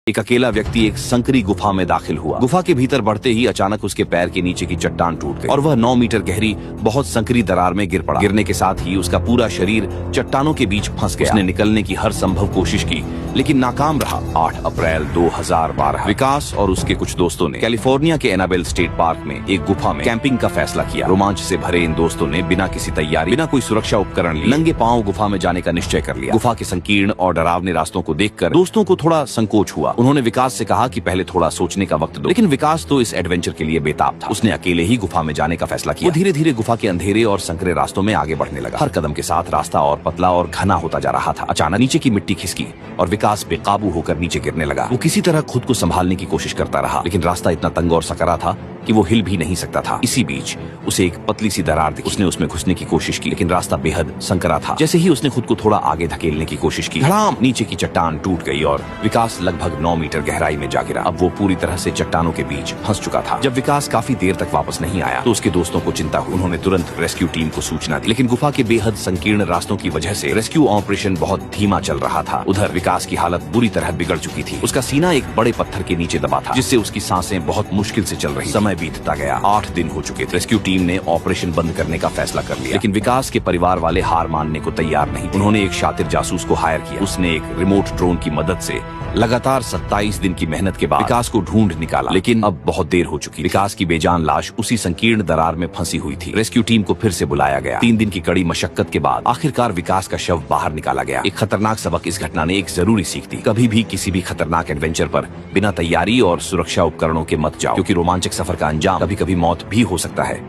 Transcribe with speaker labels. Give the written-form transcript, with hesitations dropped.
Speaker 1: एक अकेला व्यक्ति एक संकरी गुफा में दाखिल हुआ। गुफा के भीतर बढ़ते ही अचानक उसके पैर के नीचे की चट्टान टूट गई और वह 9 मीटर गहरी बहुत संकरी दरार में गिर पड़ा। गिरने के साथ ही उसका पूरा शरीर चट्टानों के बीच फंस गया। उसने निकलने की हर संभव कोशिश की लेकिन नाकाम रहा। 8 अप्रैल 2012 विकास और उसके कुछ दोस्तों ने कैलिफोर्निया के एनाबेल स्टेट पार्क में एक गुफा में कैंपिंग का फैसला किया। रोमांच से भरे इन दोस्तों ने बिना किसी तैयारी, बिना कोई सुरक्षा उपकरण लिए नंगे पांव गुफा में जाने का निश्चय कर लिया। गुफा के संकीर्ण और डरावने रास्तों को देखकर दोस्तों को थोड़ा संकोच हुआ। उन्होंने विकास से कहा कि पहले थोड़ा सोचने का वक्त दो, लेकिन विकास तो इस एडवेंचर के लिए बेताब था। उसने अकेले ही गुफा में जाने का फैसला किया। वो धीरे धीरे गुफा के अंधेरे और संकरे रास्तों में आगे बढ़ने लगा। हर कदम के साथ रास्ता और पतला और घना होता जा रहा था। अचानक नीचे की मिट्टी खिसकी और विकास बेकाबू होकर नीचे गिरने लगा। वो किसी तरह खुद को संभालने की कोशिश करता रहा लेकिन रास्ता इतना तंग और सकरा था कि वो हिल भी नहीं सकता था। इसी बीच उसे एक पतली सी दरार दिखी। उसने उसमें घुसने की कोशिश की लेकिन रास्ता बेहद संकरा था। जैसे ही उसने खुद को थोड़ा आगे धकेलने की कोशिश की, धड़ाम, नीचे की चट्टान टूट गई और विकास लगभग 9 मीटर गहराई में जा गिरा। अब वो पूरी तरह से चट्टानों के बीच फंस चुका था। जब विकास काफी देर तक वापस नहीं आया तो उसके दोस्तों को चिंता हुई। उन्होंने तुरंत रेस्क्यू टीम को सूचना दी लेकिन गुफा के बेहद संकीर्ण रास्तों की वजह से रेस्क्यू ऑपरेशन बहुत धीमा चल रहा था। उधर विकास की हालत बुरी तरह बिगड़ चुकी थी। उसका सीना एक बड़े पत्थर के नीचे दबा था जिससे उसकी सांसें बहुत मुश्किल से चल रही। समय बीतता गया। 8 दिन हो चुके थे। रेस्क्यू टीम ने ऑपरेशन बंद करने का फैसला कर लिया लेकिन विकास के परिवार वाले हार मानने को तैयार नहीं। उन्होंने एक शातिर जासूस को हायर किया। उसने एक रिमोट ड्रोन की मदद से लगातार 27 दिन की मेहनत के बाद विकास को ढूंढ निकाला लेकिन अब बहुत देर हो चुकी। विकास की बेजान लाश उसी संकीर्ण दरार में फंसी हुई थी। रेस्क्यू टीम को फिर से बुलाया गया। 3 दिन की कड़ी मशक्कत के बाद आखिरकार विकास का शव बाहर निकाला गया। एक खतरनाक सबक इस घटना ने एक जरूरी सीख दी। कभी भी किसी भी खतरनाक एडवेंचर पर बिना तैयारी और सुरक्षा उपकरणों के मत जाओ क्योंकि रोमांचक सफर का अंजाम कभी कभी मौत भी हो सकता है।